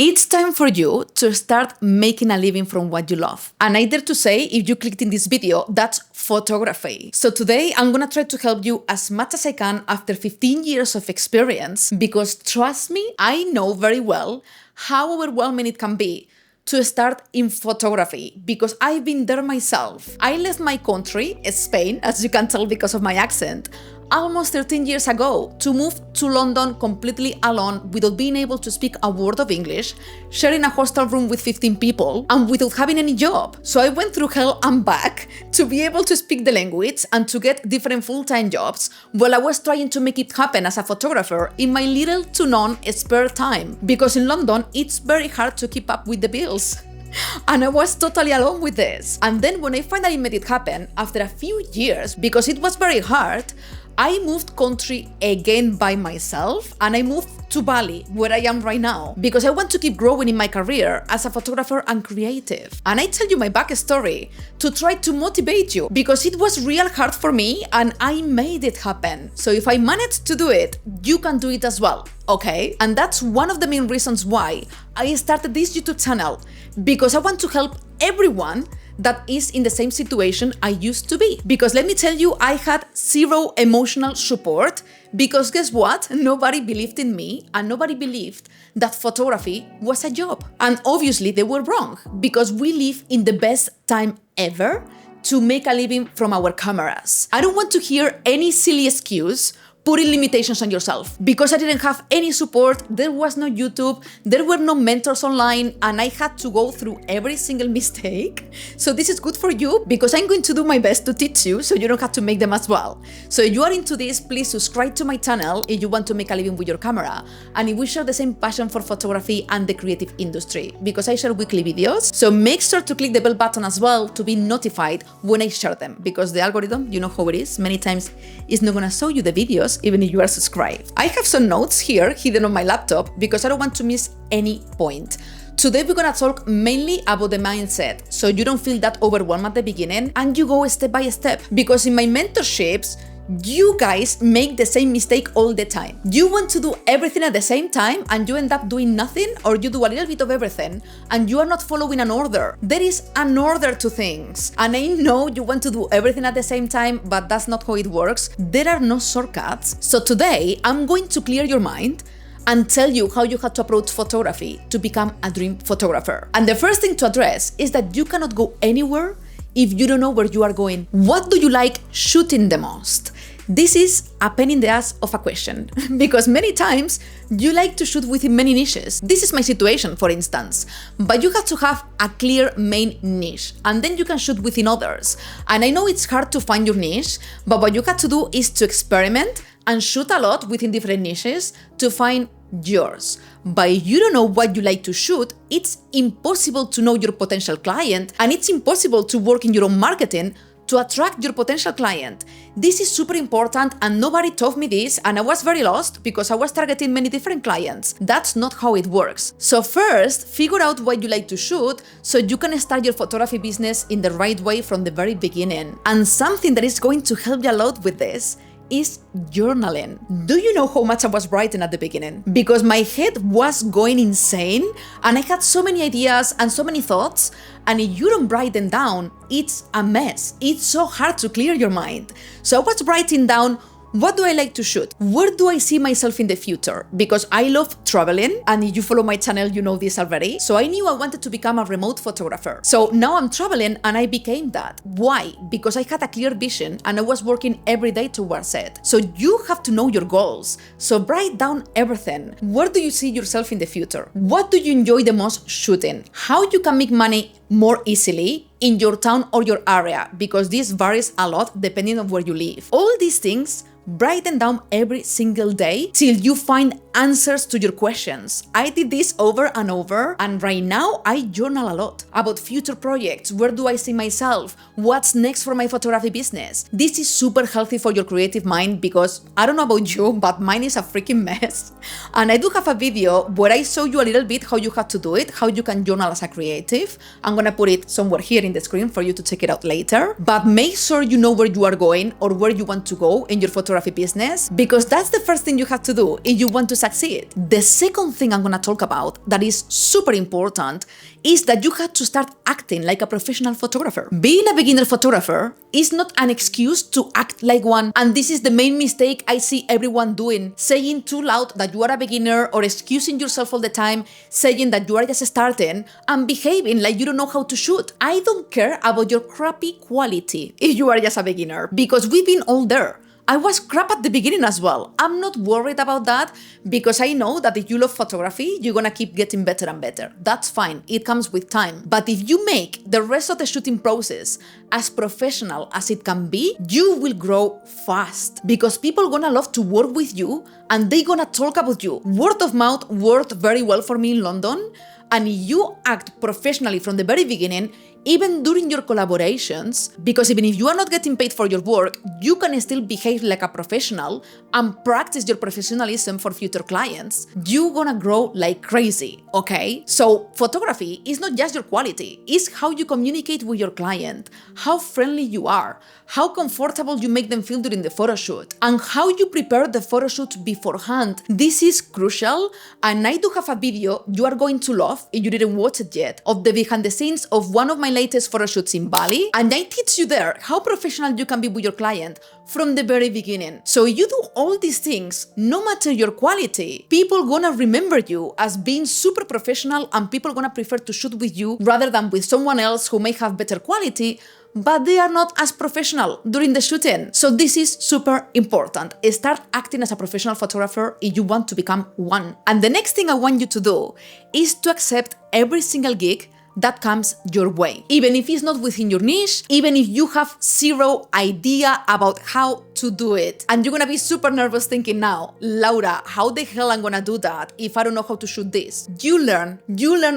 It's time for you to start making a living from what you love. And I dare to say, if you clicked in this video, that's photography. So today I'm gonna try to help you as much as I can after 15 years of experience, because trust me, I know very well how overwhelming it can be to start in photography, because I've been there myself. I left my country, Spain, as you can tell because of my accent, almost 13 years ago to move to London completely alone without being able to speak a word of English, sharing a hostel room with 15 people, and without having any job. So I went through hell and back to be able to speak the language and to get different full-time jobs while I was trying to make it happen as a photographer in my little to none spare time. Because in London, it's very hard to keep up with the bills. And I was totally alone with this. And then when I finally made it happen, after a few years, because it was very hard, I moved country again by myself, and I moved to Bali, where I am right now, because I want to keep growing in my career as a photographer and creative. And I tell you my backstory to try to motivate you, because it was real hard for me and I made it happen. So if I managed to do it, you can do it as well, okay? And that's one of the main reasons why I started this YouTube channel, because I want to help everyone that is in the same situation I used to be. Because let me tell you, I had zero emotional support, because guess what? Nobody believed in me and nobody believed that photography was a job. And obviously they were wrong, because we live in the best time ever to make a living from our cameras. I don't want to hear any silly excuse putting limitations on yourself, because I didn't have any support, there was no YouTube, there were no mentors online, and I had to go through every single mistake. So this is good for you, because I'm going to do my best to teach you so you don't have to make them as well. So if you are into this, please subscribe to my channel if you want to make a living with your camera, and if we share the same passion for photography and the creative industry, because I share weekly videos. So make sure to click the bell button as well to be notified when I share them, because the algorithm, you know how it is, many times it's not gonna show you the videos even if you are subscribed. I have some notes here hidden on my laptop because I don't want to miss any point. Today we're gonna talk mainly about the mindset, so you don't feel that overwhelmed at the beginning and you go step by step. Because in my mentorships, you guys make the same mistake all the time. You want to do everything at the same time and you end up doing nothing, or you do a little bit of everything and you are not following an order. There is an order to things. And I know you want to do everything at the same time, but that's not how it works. There are no shortcuts. So today I'm going to clear your mind and tell you how you have to approach photography to become a dream photographer. And the first thing to address is that you cannot go anywhere if you don't know where you are going. What do you like shooting the most? This is a pain in the ass of a question, because many times you like to shoot within many niches. This is my situation, for instance, but you have to have a clear main niche, and then you can shoot within others. And I know it's hard to find your niche, but what you have to do is to experiment and shoot a lot within different niches to find yours. But if you don't know what you like to shoot, it's impossible to know your potential client, and it's impossible to work in your own marketing to attract your potential client. This is super important, and nobody taught me this, and I was very lost because I was targeting many different clients. That's not how it works. So first, figure out what you like to shoot so you can start your photography business in the right way from the very beginning. And something that is going to help you a lot with this is journaling. Do you know how much I was writing at the beginning? Because my head was going insane and I had so many ideas and so many thoughts, and if you don't write them down, it's a mess. It's so hard to clear your mind. So I was writing down, what do I like to shoot? Where do I see myself in the future? Because I love traveling, and if you follow my channel, you know this already. So I knew I wanted to become a remote photographer. So now I'm traveling and I became that. Why? Because I had a clear vision and I was working every day towards it. So you have to know your goals. So write down everything. Where do you see yourself in the future? What do you enjoy the most shooting? How you can make money more easily in your town or your area, because this varies a lot depending on where you live. All these things, write them down every single day till you find answers to your questions. I did this over and over, and right now I journal a lot about future projects. Where do I see myself? What's next for my photography business? This is super healthy for your creative mind, because I don't know about you, but mine is a freaking mess. And I do have a video where I show you a little bit how you have to do it, how you can journal as a creative. I'm gonna put it somewhere here in the screen for you to check it out later. But make sure you know where you are going or where you want to go in your photography business, because that's the first thing you have to do if you want to succeed. The second thing I'm gonna talk about that is super important is that you have to start acting like a professional photographer. Being a beginner photographer is not an excuse to act like one, and this is the main mistake I see everyone doing, saying too loud that you are a beginner or excusing yourself all the time, saying that you are just starting and behaving like you don't know how to shoot. I don't care about your crappy quality if you are just a beginner, because we've been all there. I was crap at the beginning as well. I'm not worried about that because I know that if you love photography, you're gonna keep getting better and better. That's fine, it comes with time. But if you make the rest of the shooting process as professional as it can be, you will grow fast because people are gonna love to work with you and they're gonna talk about you. Word of mouth worked very well for me in London. And if you act professionally from the very beginning, even during your collaborations, because even if you are not getting paid for your work, you can still behave like a professional and practice your professionalism for future clients, you're gonna grow like crazy, okay? So photography is not just your quality, it's how you communicate with your client, how friendly you are, how comfortable you make them feel during the photo shoot, and how you prepare the photo shoot beforehand. This is crucial, and I do have a video you are going to love if you didn't watch it yet, of the behind the scenes of one of my latest photo shoots in Bali, and I teach you there how professional you can be with your client from the very beginning. So you do all these things, no matter your quality, people gonna remember you as being super professional, and people gonna prefer to shoot with you rather than with someone else who may have better quality, but they are not as professional during the shooting. So this is super important. Start acting as a professional photographer if you want to become one. And the next thing I want you to do is to accept every single gig that comes your way. Even if it's not within your niche, even if you have zero idea about how to do it. And you're gonna be super nervous thinking now, Laura, how the hell I'm gonna do that if I don't know how to shoot this? You learn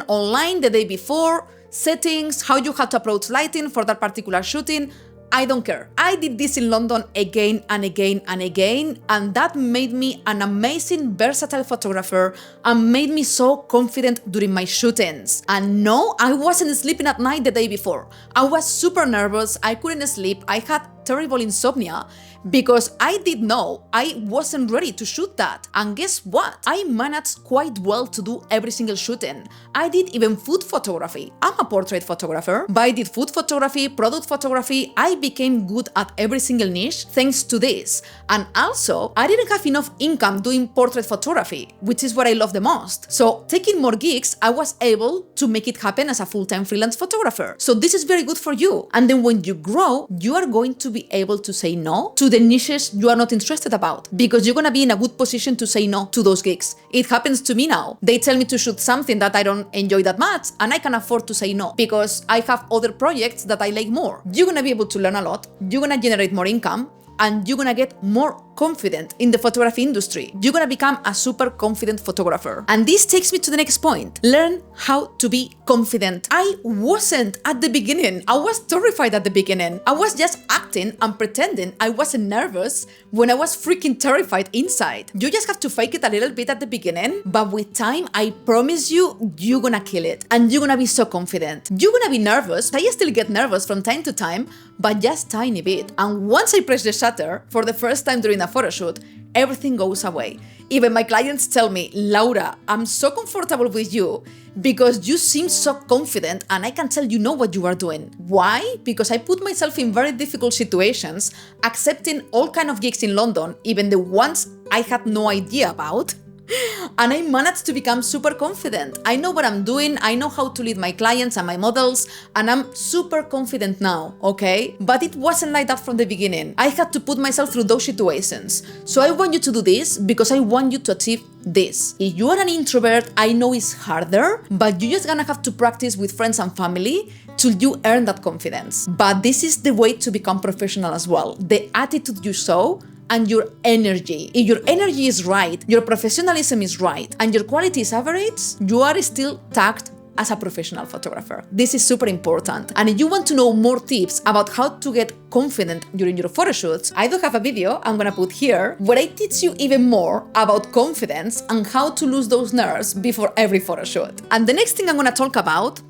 online the day before, settings, how you have to approach lighting for that particular shooting. I don't care. I did this in London again and again and again, and that made me an amazing, versatile photographer and made me so confident during my shootings. And no, I wasn't sleeping at night the day before. I was super nervous, I couldn't sleep, I had terrible insomnia because I did know I wasn't ready to shoot that. And guess what? I managed quite well to do every single shooting. I did even food photography. I'm a portrait photographer, but I did food photography, product photography. I became good at every single niche thanks to this. And also, I didn't have enough income doing portrait photography, which is what I love the most. So taking more gigs, I was able to make it happen as a full-time freelance photographer. So this is very good for you. And then when you grow, you are going to be able to say no to the niches you are not interested about, because you're gonna be in a good position to say no to those gigs. It happens to me now. They tell me to shoot something that I don't enjoy that much, and I can afford to say no because I have other projects that I like more. You're gonna be able to learn a lot, you're gonna generate more income, and you're gonna get more confident in the photography industry. You're gonna become a super confident photographer. And this takes me to the next point. Learn how to be confident. I wasn't at the beginning. I was terrified at the beginning. I was just acting and pretending I wasn't nervous when I was freaking terrified inside. You just have to fake it a little bit at the beginning, but with time, I promise you, you're gonna kill it. And you're gonna be so confident. You're gonna be nervous. I still get nervous from time to time, but just tiny bit. And once I press the shutter for the first time during a photo shoot, everything goes away. Even my clients tell me, Laura, I'm so comfortable with you because you seem so confident and I can tell you know what you are doing. Why? Because I put myself in very difficult situations, accepting all kind of gigs in London, even the ones I had no idea about. And I managed to become super confident. I know what I'm doing, I know how to lead my clients and my models, and I'm super confident now, okay? But it wasn't like that from the beginning. I had to put myself through those situations. So I want you to do this because I want you to achieve this. If you are an introvert, I know it's harder, but you're just gonna have to practice with friends and family till you earn that confidence. But this is the way to become professional as well. The attitude you show and your energy. If your energy is right, your professionalism is right, and your quality is average, you are still tagged as a professional photographer. This is super important. And if you want to know more tips about how to get confident during your photo shoots, I do have a video I'm gonna put here where I teach you even more about confidence and how to lose those nerves before every photo shoot. And the next thing I'm gonna talk about,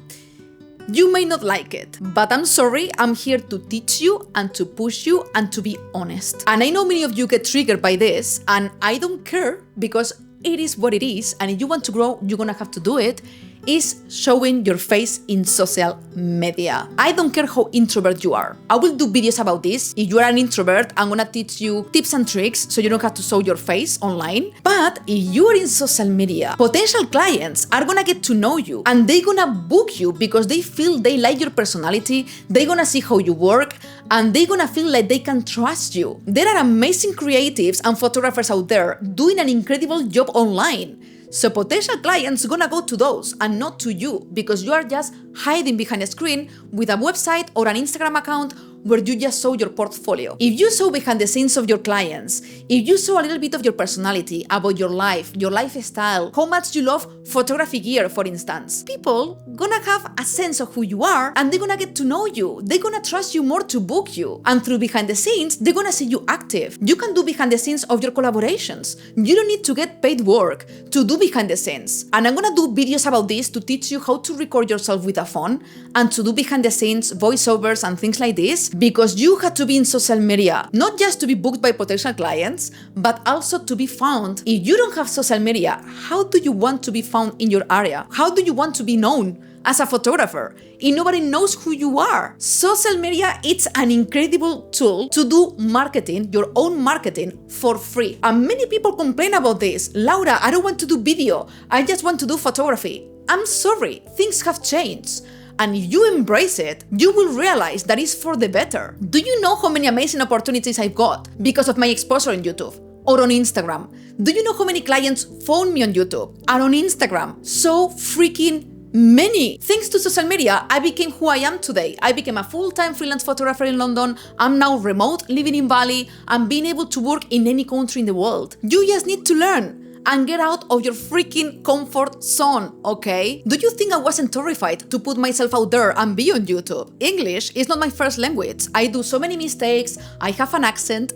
you may not like it, but I'm sorry, I'm here to teach you and to push you and to be honest. And I know many of you get triggered by this, and I don't care because it is what it is, and if you want to grow, you're gonna have to do it, is showing your face in social media. I don't care how introvert you are. I will do videos about this. If you are an introvert, I'm gonna teach you tips and tricks so you don't have to show your face online. But if you are in social media, potential clients are gonna get to know you and they're gonna book you because they feel they like your personality, they're gonna see how you work, and they're gonna feel like they can trust you. There are amazing creatives and photographers out there doing an incredible job online. So potential clients gonna go to those and not to you because you are just hiding behind a screen with a website or an Instagram account where you just show your portfolio. If you show behind the scenes of your clients, if you show a little bit of your personality, about your life, your lifestyle, how much you love photography gear, for instance, people gonna have a sense of who you are and they're gonna get to know you. They're gonna trust you more to book you. And through behind the scenes, they're gonna see you active. You can do behind the scenes of your collaborations. You don't need to get paid work to do behind the scenes. And I'm gonna do videos about this to teach you how to record yourself with a phone and to do behind the scenes voiceovers and things like this, because you have to be in social media, not just to be booked by potential clients, but also to be found. If you don't have social media, how do you want to be found in your area? How do you want to be known as a photographer if nobody knows who you are? Social media, it's an incredible tool to do marketing, your own marketing, for free. And many people complain about this. Laura, I don't want to do video. I just want to do photography. I'm sorry, things have changed. And if you embrace it, you will realize that it's for the better. Do you know how many amazing opportunities I've got because of my exposure on YouTube or on Instagram? Do you know how many clients phone me on YouTube and on Instagram? So freaking many. Thanks to social media, I became who I am today. I became a full-time freelance photographer in London. I'm now remote, living in Bali, and being able to work in any country in the world. You just need to learn and get out of your freaking comfort zone, okay? Do you think I wasn't terrified to put myself out there and be on YouTube? English is not my first language. I do so many mistakes. I have an accent,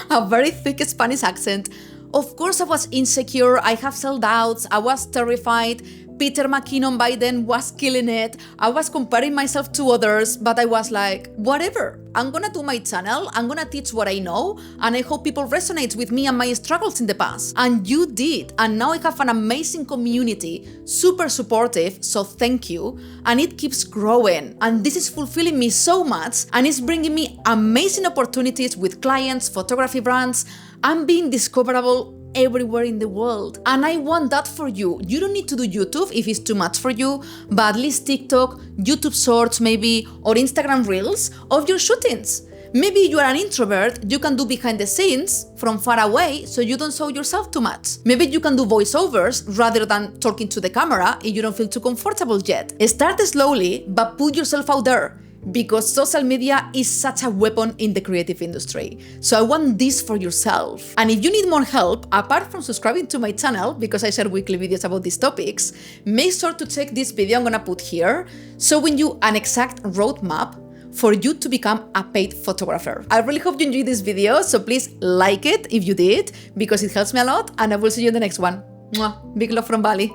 a very thick Spanish accent. Of course I was insecure, I have self-doubts, I was terrified. Peter McKinnon by then was killing it. I was comparing myself to others, but I was like, whatever. I'm gonna do my channel, I'm gonna teach what I know, and I hope people resonate with me and my struggles in the past. And you did, and now I have an amazing community, super supportive, so thank you. And it keeps growing, and this is fulfilling me so much, and it's bringing me amazing opportunities with clients, photography brands. I'm being discoverable everywhere in the world, and I want that for you. You don't need to do YouTube if it's too much for you, but at least TikTok, YouTube Shorts maybe, or Instagram Reels of your shootings. Maybe you are an introvert, you can do behind the scenes from far away so you don't show yourself too much. Maybe you can do voiceovers rather than talking to the camera if you don't feel too comfortable yet. Start slowly, but put yourself out there, because social media is such a weapon in the creative industry. So I want this for yourself. And if you need more help, apart from subscribing to my channel, because I share weekly videos about these topics, make sure to check this video I'm gonna put here, showing you an exact roadmap for you to become a paid photographer. I really hope you enjoyed this video, so please like it if you did, because it helps me a lot, and I will see you in the next one. Mwah. Big love from Bali.